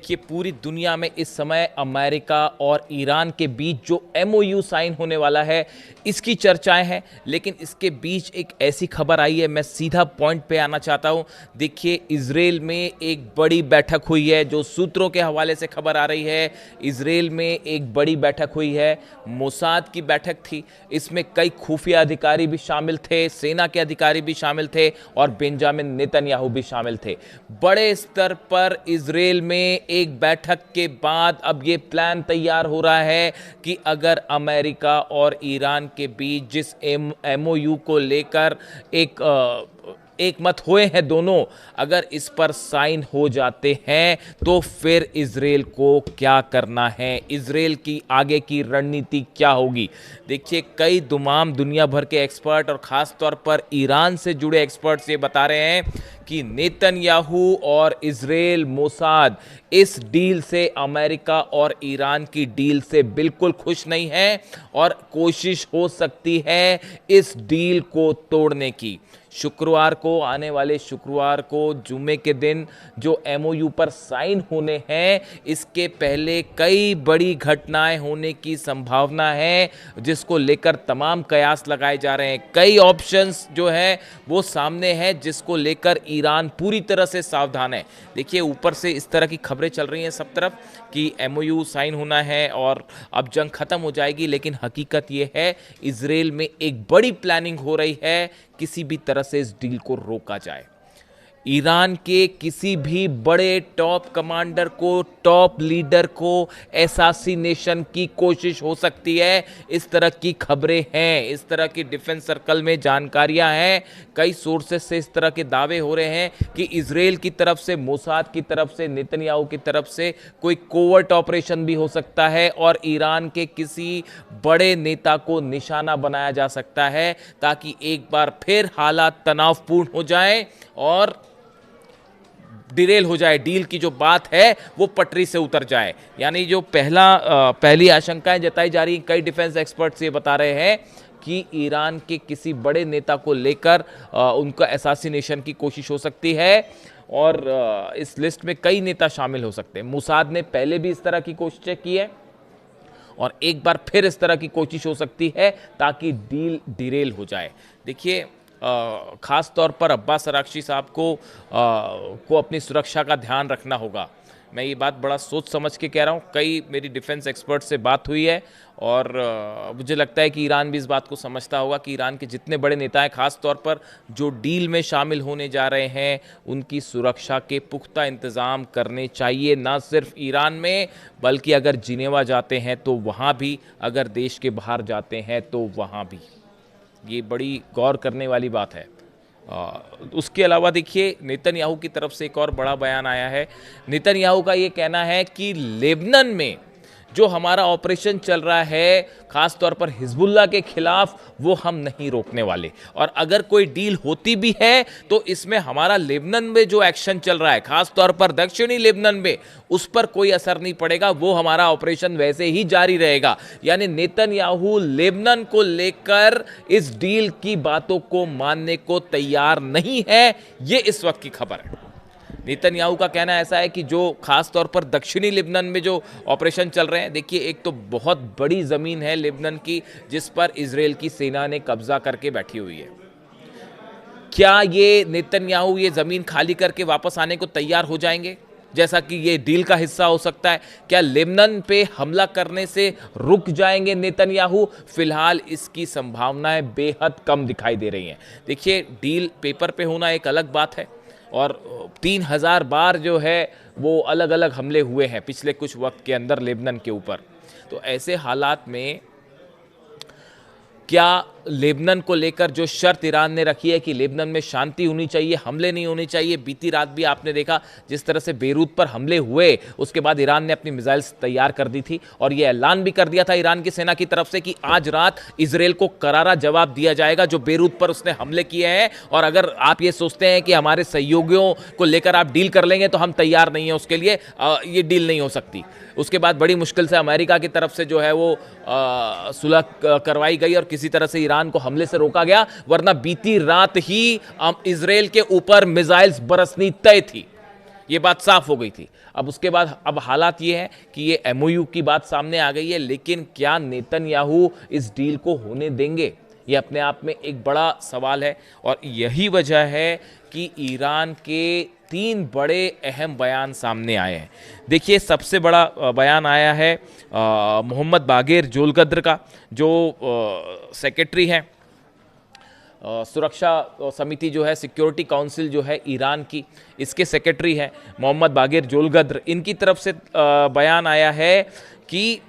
कि पूरी दुनिया में इस समय अमेरिका और ईरान के बीच जो एमओयू साइन होने वाला है, इसकी चर्चाएं हैं। लेकिन इसके बीच एक ऐसी खबर आई है, मैं सीधा पॉइंट पे आना चाहता हूं। देखिए, इजराइल में एक बड़ी बैठक हुई है, जो सूत्रों के हवाले से खबर आ रही है। इजराइल में एक बड़ी बैठक हुई है, मोसाद की बैठक थी। इसमें कई खुफिया अधिकारी भी शामिल थे, सेना के अधिकारी भी शामिल थे और बेंजामिन नेतन्याहू भी शामिल थे। बड़े स्तर पर इजराइल में एक बैठक के बाद अब यह प्लान तैयार हो रहा है कि अगर अमेरिका और ईरान के बीच जिस एमओयू को लेकर एक मत हुए हैं दोनों, अगर इस पर साइन हो जाते हैं तो फिर इजराइल को क्या करना है, इजराइल की आगे की रणनीति क्या होगी। देखिए, कई तमाम दुनिया भर के एक्सपर्ट और ख़ास तौर पर ईरान से जुड़े एक्सपर्ट्स ये बता रहे हैं कि नेतन्याहू और इजराइल मोसाद इस डील से, अमेरिका और ईरान की डील से बिल्कुल खुश नहीं है और कोशिश हो सकती है इस डील को तोड़ने की। शुक्रवार को, आने वाले शुक्रवार को, जुमे के दिन जो एमओयू पर साइन होने हैं, इसके पहले कई बड़ी घटनाएं होने की संभावना है, जिसको लेकर तमाम कयास लगाए जा रहे हैं। कई ऑप्शंस जो है वो सामने हैं, जिसको लेकर ईरान पूरी तरह से सावधान है। देखिए, ऊपर से इस तरह की खबरें चल रही हैं सब तरफ कि एमओयू साइन होना है और अब जंग खत्म हो जाएगी, लेकिन हकीकत यह है इजराइल में एक बड़ी प्लानिंग हो रही है, किसी भी तरह से इस डील को रोका जाए। ईरान के किसी भी बड़े टॉप कमांडर को, टॉप लीडर को असैसिनेशन की कोशिश हो सकती है, इस तरह की खबरें हैं, इस तरह की डिफेंस सर्कल में जानकारियां हैं। कई सोर्सेस से इस तरह के दावे हो रहे हैं कि इजराइल की तरफ से, मोसाद की तरफ से, नेतन्याहू की तरफ से कोई कोवर्ट ऑपरेशन भी हो सकता है और ईरान के किसी बड़े नेता को निशाना बनाया जा सकता है, ताकि एक बार फिर हालात तनावपूर्ण हो जाएं और डिरेल हो जाए, डील की जो बात है वो पटरी से उतर जाए। यानी जो पहली आशंकाएं जताई जा रही, कई डिफेंस एक्सपर्ट्स ये बता रहे हैं कि ईरान के किसी बड़े नेता को लेकर उनका असैसिनेशन की कोशिश हो सकती है और इस लिस्ट में कई नेता शामिल हो सकते हैं। मोसाद ने पहले भी इस तरह की कोशिशें की है और एक बार फिर इस तरह की कोशिश हो सकती है ताकि डील डिरेल हो जाए। देखिए, ख़ास तौर पर अब्बास अराक्ची साहब को अपनी सुरक्षा का ध्यान रखना होगा। मैं ये बात बड़ा सोच समझ के कह रहा हूँ। कई मेरी डिफेंस एक्सपर्ट से बात हुई है और मुझे लगता है कि ईरान भी इस बात को समझता होगा कि ईरान के जितने बड़े नेता हैं, ख़ास तौर पर जो डील में शामिल होने जा रहे हैं, उनकी सुरक्षा के पुख्ता इंतज़ाम करने चाहिए, ना सिर्फ ईरान में बल्कि अगर जिनेवा जाते हैं तो वहाँ भी, अगर देश के बाहर जाते हैं तो वहाँ भी। ये बड़ी गौर करने वाली बात है। उसके अलावा देखिए, नेतन्याहू की तरफ से एक और बड़ा बयान आया है। नेतन्याहू का ये कहना है कि लेबनान में जो हमारा ऑपरेशन चल रहा है, खास तौर पर हिजबुल्लाह के खिलाफ, वो हम नहीं रोकने वाले और अगर कोई डील होती भी है तो इसमें हमारा लेबनान में जो एक्शन चल रहा है, खास तौर पर दक्षिणी लेबनान में, उस पर कोई असर नहीं पड़ेगा, वो हमारा ऑपरेशन वैसे ही जारी रहेगा। यानी नेतन्याहू लेबनान को लेकर इस डील की बातों को मानने को तैयार नहीं है, ये इस वक्त की खबर है। नेतन्याहू का कहना ऐसा है कि जो खास तौर पर दक्षिणी लेबनान में जो ऑपरेशन चल रहे हैं, देखिए, एक तो बहुत बड़ी ज़मीन है लेबनान की जिस पर इजराइल की सेना ने कब्जा करके बैठी हुई है। क्या ये नेतन्याहू ये ज़मीन खाली करके वापस आने को तैयार हो जाएंगे, जैसा कि ये डील का हिस्सा हो सकता है? क्या लेबनान पे हमला करने से रुक जाएंगे नेतन्याहू? फिलहाल इसकी संभावनाएं बेहद कम दिखाई दे रही हैं। देखिए, डील पेपर पे होना एक अलग बात है और 3000 बार जो है वो अलग अलग हमले हुए हैं पिछले कुछ वक्त के अंदर लेबनान के ऊपर। तो ऐसे हालात में क्या लेबनान को लेकर जो शर्त ईरान ने रखी है कि लेबनान में शांति होनी चाहिए, हमले नहीं होने चाहिए। बीती रात भी आपने देखा जिस तरह से बेरूत पर हमले हुए, उसके बाद ईरान ने अपनी मिसाइल्स तैयार कर दी थी और यह ऐलान भी कर दिया था ईरान की सेना की तरफ से कि आज रात इजराइल को करारा जवाब दिया जाएगा जो बेरूत पर उसने हमले किए हैं। और अगर आप ये सोचते हैं कि हमारे सहयोगियों को लेकर आप डील कर लेंगे, तो हम तैयार नहीं हैं उसके लिए, ये डील नहीं हो सकती। उसके बाद बड़ी मुश्किल से अमेरिका की तरफ से जो है वो सुलह करवाई गई और किसी तरह से ईरान को हमले से रोका गया, वरना बीती रात ही इजराइल के ऊपर मिसाइल्स बरसनी तय थी। ये बात साफ हो गई थी। अब उसके बाद अब हालात ये है कि ये एमओयू की बात सामने आ गई है, लेकिन क्या नेतन्याहू इस डील को होने देंगे, ये अपने आप में एक बड़ा सवाल है। और यही वजह है कि ईरान के 3 बड़े अहम बयान सामने आए हैं। देखिए, सबसे बड़ा बयान आया है मोहम्मद बागेर जोलगद्र का, जो सेक्रेटरी हैं सुरक्षा समिति जो है, सिक्योरिटी काउंसिल जो है ईरान की, इसके सेक्रेटरी हैं मोहम्मद बागेर जोलगद्र। इनकी तरफ से बयान आया है कि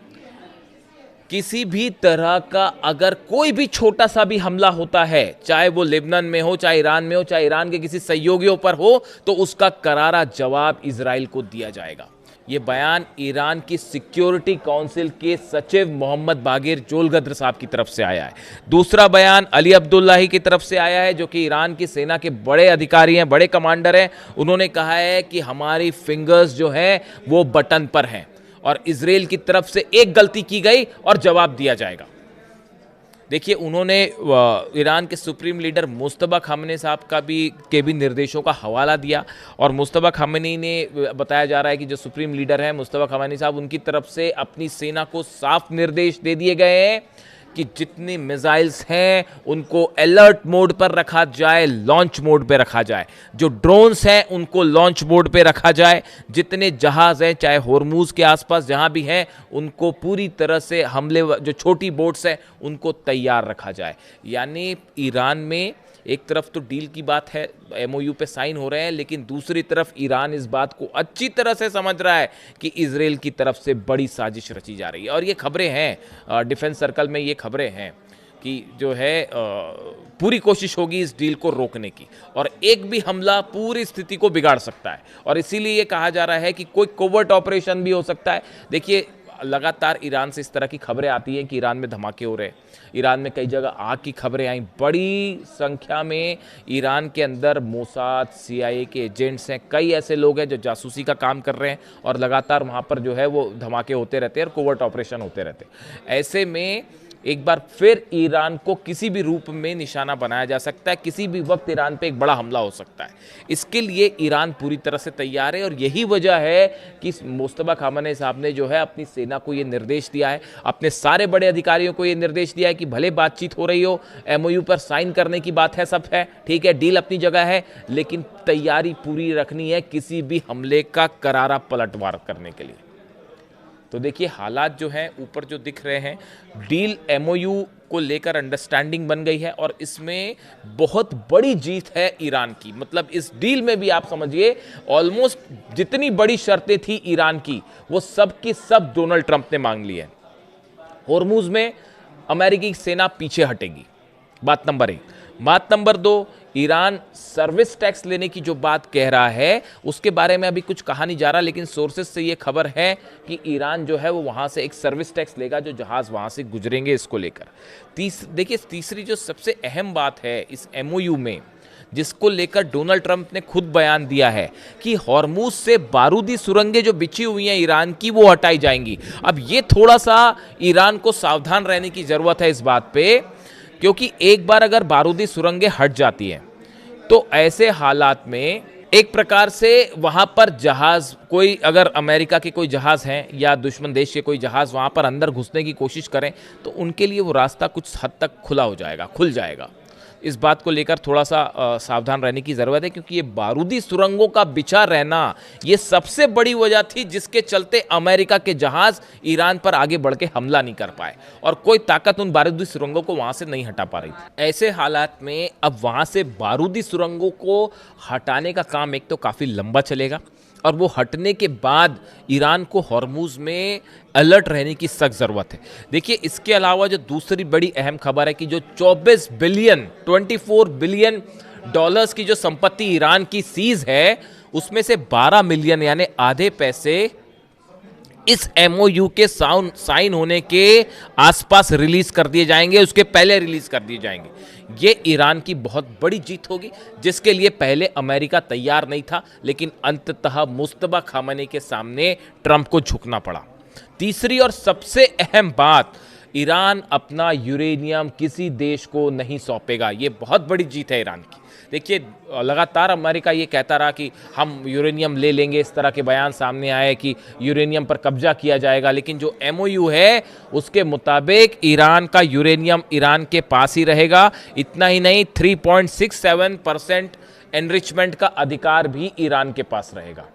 किसी भी तरह का अगर कोई भी छोटा सा भी हमला होता है, चाहे वो लेबनान में हो, चाहे ईरान में हो, चाहे ईरान के किसी सहयोगियों पर हो, तो उसका करारा जवाब इजराइल को दिया जाएगा। ये बयान ईरान की सिक्योरिटी काउंसिल के सचिव मोहम्मद बागेर जोलगद्र साहब की तरफ से आया है। दूसरा बयान अली अब्दुल्लाही की तरफ से आया है, जो कि ईरान की सेना के बड़े अधिकारी हैं, बड़े कमांडर हैं। उन्होंने कहा है कि हमारी फिंगर्स जो हैं वो बटन पर हैं और इजराइल की तरफ से एक गलती की गई और जवाब दिया जाएगा। देखिए, उन्होंने ईरान के सुप्रीम लीडर मुस्तफा खामेनी साहब के भी निर्देशों का हवाला दिया, और मुस्तफा खामेनी ने बताया जा रहा है कि जो सुप्रीम लीडर हैं मुस्तफा खामेनी साहब, उनकी तरफ से अपनी सेना को साफ निर्देश दे दिए गए हैं कि जितनी मिसाइल्स हैं उनको अलर्ट मोड पर रखा जाए, लॉन्च मोड पे रखा जाए। जो ड्रोन्स हैं उनको लॉन्च मोड पे रखा जाए। जितने जहाज हैं, चाहे होर्मुज के आसपास जहां भी हैं, उनको पूरी तरह से हमले, जो छोटी बोट्स हैं उनको तैयार रखा जाए। यानी ईरान में एक तरफ तो डील की बात है, एमओयू पे साइन हो रहे हैं, लेकिन दूसरी तरफ ईरान इस बात को अच्छी तरह से समझ रहा है कि इजराइल की तरफ से बड़ी साजिश रची जा रही है। और ये खबरें हैं, डिफेंस सर्कल में ये खबरें हैं कि जो है पूरी कोशिश होगी इस डील को रोकने की, और एक भी हमला पूरी स्थिति को बिगाड़ सकता है। और इसीलिए ये कहा जा रहा है कि कोई कोवर्ट ऑपरेशन भी हो सकता है। देखिए, लगातार ईरान से इस तरह की खबरें आती हैं कि ईरान में धमाके हो रहे हैं, ईरान में कई जगह आग की खबरें आई। बड़ी संख्या में ईरान के अंदर मोसाद, सीआईए के एजेंट्स हैं, कई ऐसे लोग हैं जो जासूसी का काम कर रहे हैं, और लगातार वहाँ पर जो है वो धमाके होते रहते हैं और कोवर्ट ऑपरेशन होते रहते हैं। ऐसे में एक बार फिर ईरान को किसी भी रूप में निशाना बनाया जा सकता है, किसी भी वक्त ईरान पे एक बड़ा हमला हो सकता है। इसके लिए ईरान पूरी तरह से तैयार है, और यही वजह है कि मुस्तफा खामेनी साहब ने जो है अपनी सेना को ये निर्देश दिया है, अपने सारे बड़े अधिकारियों को ये निर्देश दिया है कि भले बातचीत हो रही हो, एमओयू पर साइन करने की बात है, सब है ठीक है, डील अपनी जगह है, लेकिन तैयारी पूरी रखनी है किसी भी हमले का करारा पलटवार करने के लिए। तो देखिए, हालात जो हैं ऊपर जो दिख रहे हैं, डील एमओयू को लेकर अंडरस्टैंडिंग बन गई है, और इसमें बहुत बड़ी जीत है ईरान की। मतलब इस डील में भी आप समझिए ऑलमोस्ट जितनी बड़ी शर्तें थी ईरान की, वो सब की सब डोनाल्ड ट्रंप ने मांग ली है। होर्मुज में अमेरिकी सेना पीछे हटेगी, बात नंबर 1। बात नंबर 2, ईरान सर्विस टैक्स लेने की जो बात कह रहा है उसके बारे में अभी कुछ कहा नहीं जा रहा, लेकिन सोर्सेज से ये खबर है कि ईरान जो है वो वहाँ से एक सर्विस टैक्स लेगा जो जहाज़ वहाँ से गुजरेंगे, इसको लेकर। देखिए, तीसरी जो सबसे अहम बात है इस एमओयू में, जिसको लेकर डोनाल्ड ट्रंप ने खुद बयान दिया है कि हॉर्मुज से बारूदी सुरंगें जो बिछी हुई हैं ईरान की, वो हटाई जाएंगी। अब ये थोड़ा सा ईरान को सावधान रहने की ज़रूरत है इस बात पे, क्योंकि एक बार अगर बारूदी सुरंगें हट जाती हैं तो ऐसे हालात में एक प्रकार से वहां पर जहाज, कोई अगर अमेरिका के कोई जहाज हैं या दुश्मन देश के कोई जहाज वहां पर अंदर घुसने की कोशिश करें, तो उनके लिए वो रास्ता कुछ हद तक खुल जाएगा। इस बात को लेकर थोड़ा सा सावधान रहने की ज़रूरत है, क्योंकि ये बारूदी सुरंगों का बिछा रहना ये सबसे बड़ी वजह थी जिसके चलते अमेरिका के जहाज़ ईरान पर आगे बढ़ के हमला नहीं कर पाए, और कोई ताकत उन बारूदी सुरंगों को वहाँ से नहीं हटा पा रही थी। ऐसे हालात में अब वहाँ से बारूदी सुरंगों को हटाने का काम एक तो काफ़ी लंबा चलेगा, और वो हटने के बाद ईरान को हॉर्मुज में अलर्ट रहने की सख्त ज़रूरत है। देखिए, इसके अलावा जो दूसरी बड़ी अहम खबर है कि जो 24 बिलियन डॉलर्स की जो संपत्ति ईरान की सीज है, उसमें से 12 मिलियन यानी आधे पैसे इस एमओयू के साइन होने के आसपास रिलीज कर दिए जाएंगे, उसके पहले रिलीज कर दिए जाएंगे। ये ईरान की बहुत बड़ी जीत होगी, जिसके लिए पहले अमेरिका तैयार नहीं था, लेकिन अंततः मुस्तफा खामेनी के सामने ट्रंप को झुकना पड़ा। तीसरी और सबसे अहम बात, ईरान अपना यूरेनियम किसी देश को नहीं सौंपेगा। ये बहुत बड़ी जीत है ईरान की। देखिए लगातार अमेरिका ये कहता रहा कि हम यूरेनियम ले लेंगे, इस तरह के बयान सामने आए कि यूरेनियम पर कब्जा किया जाएगा, लेकिन जो एमओयू है उसके मुताबिक ईरान का यूरेनियम ईरान के पास ही रहेगा। इतना ही नहीं, 3.67% एनरिचमेंट का अधिकार भी ईरान के पास रहेगा।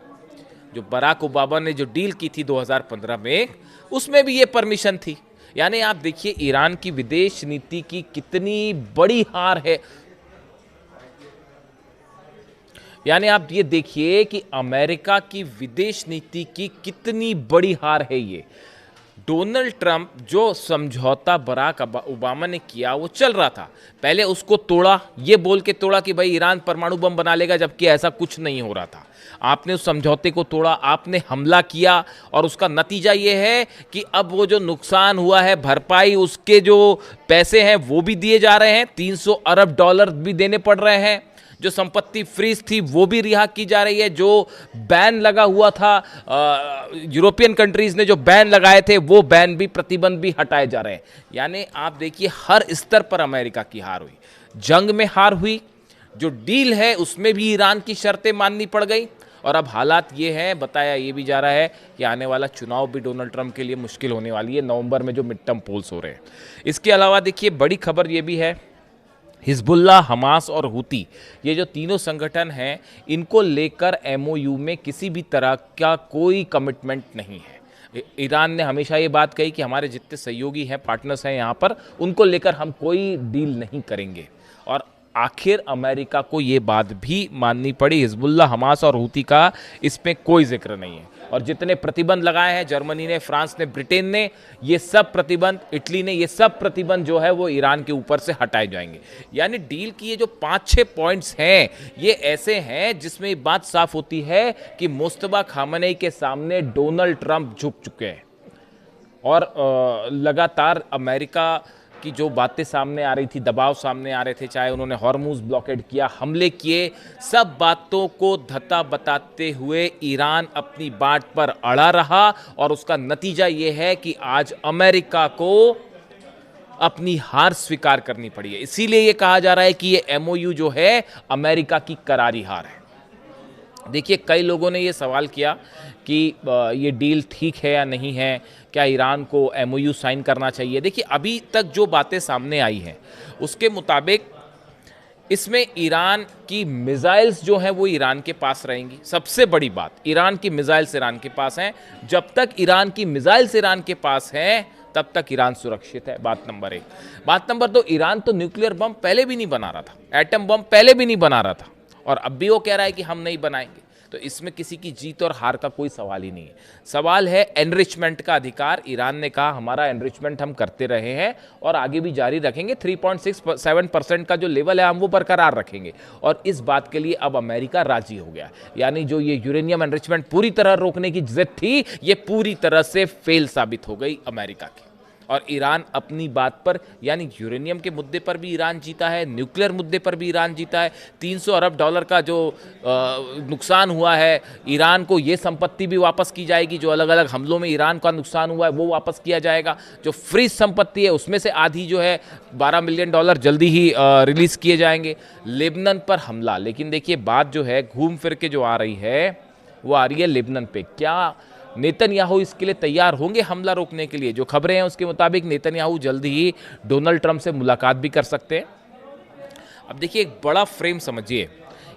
जो बराक ओबामा ने जो डील की थी 2015 में, उसमें भी ये परमिशन थी। यानी आप देखिए ईरान की विदेश नीति की कितनी बड़ी हार है। यानी आप ये देखिए कि अमेरिका की विदेश नीति की कितनी बड़ी हार है ये। डोनाल्ड ट्रंप जो समझौता बराक ओबामा ने किया वो चल रहा था, पहले उसको तोड़ा, ये बोल के तोड़ा कि भाई ईरान परमाणु बम बना लेगा, जबकि ऐसा कुछ नहीं हो रहा था। आपने उस समझौते को तोड़ा, आपने हमला किया, और उसका नतीजा ये है कि अब वो जो नुकसान हुआ है भरपाई उसके जो पैसे हैं वो भी दिए जा रहे हैं, $300 अरब भी देने पड़ रहे हैं। जो संपत्ति फ्रीज थी वो भी रिहा की जा रही है। जो बैन लगा हुआ था, यूरोपियन कंट्रीज ने जो बैन लगाए थे वो बैन भी, प्रतिबंध भी हटाए जा रहे हैं। यानी आप देखिए हर स्तर पर अमेरिका की हार हुई, जंग में हार हुई, जो डील है उसमें भी ईरान की शर्तें माननी पड़ गई, और अब हालात ये हैं, बताया ये भी जा रहा है कि आने वाला चुनाव भी डोनाल्ड ट्रंप के लिए मुश्किल होने वाली है, नवंबर में जो मिड टर्म पोल्स हो रहे हैं। इसके अलावा देखिए बड़ी खबर ये भी है, हिजबुल्लाह, हमास और हुती, ये जो तीनों संगठन हैं, इनको लेकर एमओयू में किसी भी तरह का कोई कमिटमेंट नहीं है। ईरान ने हमेशा ये बात कही कि हमारे जितने सहयोगी हैं, पार्टनर्स हैं यहाँ पर, उनको लेकर हम कोई डील नहीं करेंगे, और आखिर अमेरिका को ये बात भी माननी पड़ी। हिजबुल्लाह, हमास और हुती का इसमें कोई जिक्र नहीं है, और जितने प्रतिबंध लगाए हैं जर्मनी ने, फ्रांस ने, ब्रिटेन ने, ये सब प्रतिबंध, इटली ने, ये सब प्रतिबंध जो है वो ईरान के ऊपर से हटाए जाएंगे। यानी डील की ये जो 5-6 पॉइंट्स हैं, ये ऐसे हैं जिसमें बात साफ होती है कि मुस्तफा खामनेई के सामने डोनाल्ड ट्रंप झुक चुके हैं, और लगातार अमेरिका की जो बातें सामने आ रही थी, दबाव सामने आ रहे थे, चाहे उन्होंने हॉर्मुज ब्लॉकेड किया, हमले किए, सब बातों को धता बताते हुए ईरान अपनी बात पर अड़ा रहा, और उसका नतीजा ये है कि आज अमेरिका को अपनी हार स्वीकार करनी पड़ी है। इसीलिए ये कहा जा रहा है कि ये एमओयू जो है अमेरिका की करारी हार है। देखिए कई लोगों ने ये सवाल किया कि ये डील ठीक है या नहीं है, क्या ईरान को एमओयू साइन करना चाहिए। देखिए अभी तक जो बातें सामने आई हैं उसके मुताबिक इसमें ईरान की मिसाइल्स जो हैं वो ईरान के पास रहेंगी। सबसे बड़ी बात, ईरान की मिसाइल्स ईरान के पास हैं। जब तक ईरान की मिसाइल्स ईरान के पास हैं तब तक ईरान सुरक्षित है, बात नंबर 1। बात नंबर 2, ईरान तो न्यूक्लियर बम पहले भी नहीं बना रहा था, एटम बम पहले भी नहीं बना रहा था, और अब भी वो कह रहा है कि हम नहीं बनाएंगे। तो इसमें किसी की जीत और हार का कोई सवाल ही नहीं है। सवाल है एनरिचमेंट का अधिकार। ईरान ने कहा हमारा एनरिचमेंट हम करते रहे हैं और आगे भी जारी रखेंगे, 3.67% का जो लेवल है हम वो बरकरार रखेंगे, और इस बात के लिए अब अमेरिका राजी हो गया। यानी जो ये यूरेनियम एनरिचमेंट पूरी तरह रोकने की जिद थी, ये पूरी तरह से फेल साबित हो गई अमेरिका की, और ईरान अपनी बात पर, यानी यूरेनियम के मुद्दे पर भी ईरान जीता है, न्यूक्लियर मुद्दे पर भी ईरान जीता है। $300 अरब का जो नुकसान हुआ है, ईरान को ये संपत्ति भी वापस की जाएगी। जो अलग अलग हमलों में ईरान का नुकसान हुआ है वो वापस किया जाएगा। जो फ्रीज संपत्ति है उसमें से आधी जो है $12 मिलियन जल्दी ही रिलीज़ किए जाएंगे। लेबनान पर हमला, लेकिन देखिए बात जो है घूम फिर के जो आ रही है वो आ रही है लेबनान पे। क्या नेतन्याहू इसके लिए तैयार होंगे हमला रोकने के लिए? जो खबरें हैं उसके मुताबिक नेतन्याहू जल्दी ही डोनाल्ड ट्रंप से मुलाकात भी कर सकते हैं। अब देखिए एक बड़ा फ्रेम समझिए,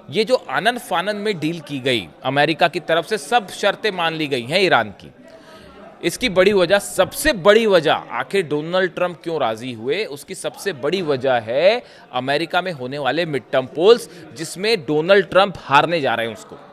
ये जो आनन फानन में डील की गई अमेरिका की तरफ से, सब शर्तें मान ली गई हैं ईरान की। इसकी बड़ी वजह, सबसे बड़ी वजह, आखिर डोनाल्ड ट्रंप क्यों राजी हुए, उसकी सबसे बड़ी वजह है अमेरिका में होने वाले मिड टर्म पोल्स, जिसमें डोनाल्ड ट्रंप हारने जा रहे हैं उसको।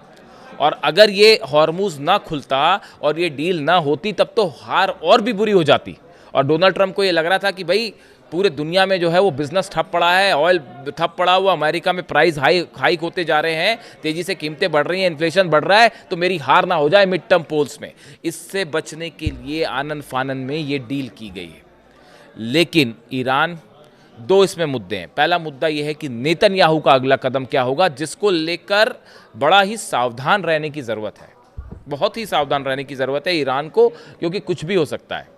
और अगर ये हॉर्मुज ना खुलता और ये डील ना होती तब तो हार और भी बुरी हो जाती। और डोनाल्ड ट्रंप को ये लग रहा था कि भाई पूरे दुनिया में जो है वो बिजनेस ठप पड़ा है, ऑयल ठप पड़ा हुआ, अमेरिका में प्राइस हाइक होते जा रहे हैं, तेजी से कीमतें बढ़ रही हैं, इन्फ्लेशन बढ़ रहा है, तो मेरी हार ना हो जाए मिड टर्म पोल्स में। इससे बचने के लिए आनन फानन में ये डील की गई है। लेकिन ईरान, दो इसमें मुद्दे हैं। पहला मुद्दा यह है कि नेतन्याहू का अगला कदम क्या होगा, जिसको लेकर बड़ा ही सावधान रहने की ज़रूरत है, बहुत ही सावधान रहने की ज़रूरत है ईरान को, क्योंकि कुछ भी हो सकता है।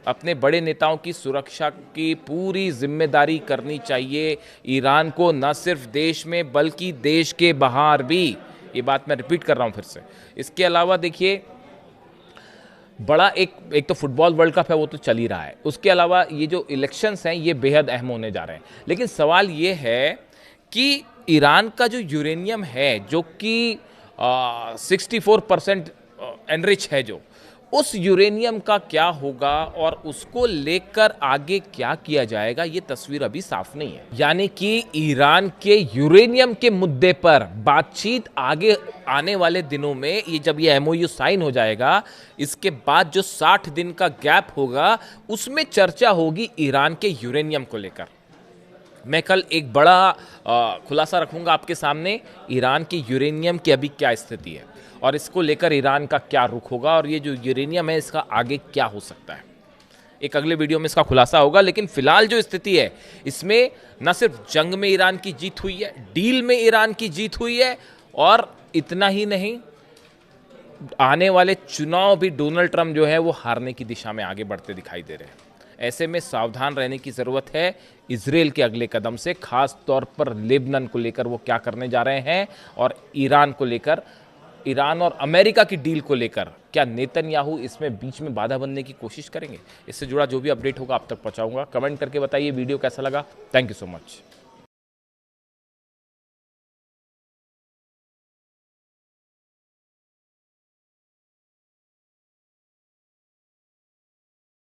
अपने बड़े नेताओं की सुरक्षा की पूरी जिम्मेदारी करनी चाहिए ईरान को, न सिर्फ देश में बल्कि देश के बाहर भी। ये बात मैं रिपीट कर रहा हूँ फिर से। इसके अलावा देखिए, बड़ा एक तो फुटबॉल वर्ल्ड कप है, वो तो चल ही रहा है। उसके अलावा ये जो इलेक्शंस हैं ये बेहद अहम होने जा रहे हैं। लेकिन सवाल ये है कि ईरान का जो यूरेनियम है, जो कि 64% एनरिच है, जो उस यूरेनियम का क्या होगा और उसको लेकर आगे क्या किया जाएगा, ये तस्वीर अभी साफ नहीं है। यानी कि ईरान के यूरेनियम के मुद्दे पर बातचीत आगे आने वाले दिनों में, ये जब ये एमओयू साइन हो जाएगा, इसके बाद जो 60 दिन का गैप होगा उसमें चर्चा होगी ईरान के यूरेनियम को लेकर। मैं कल एक बड़ा खुलासा रखूंगा आपके सामने, ईरान के यूरेनियम की अभी क्या स्थिति है और इसको लेकर ईरान का क्या रुख होगा, और ये जो यूरेनियम है इसका आगे क्या हो सकता है। एक अगले वीडियो में इसका खुलासा होगा। लेकिन फिलहाल जो स्थिति है, इसमें न सिर्फ जंग में ईरान की जीत हुई है, डील में ईरान की जीत हुई है, और इतना ही नहीं, आने वाले चुनाव भी डोनाल्ड ट्रंप जो है वो हारने की दिशा में आगे बढ़ते दिखाई दे रहे हैं। ऐसे में सावधान रहने की ज़रूरत है इजराइल के अगले कदम से, खास तौर पर लेबनान को लेकर वो क्या करने जा रहे हैं, और ईरान को लेकर, ईरान और अमेरिका की डील को लेकर क्या नेतन्याहू इसमें बीच में बाधा बनने की कोशिश करेंगे। इससे जुड़ा जो भी अपडेट होगा आप तक पहुंचाऊंगा। कमेंट करके बताइए वीडियो कैसा लगा। Thank you so much.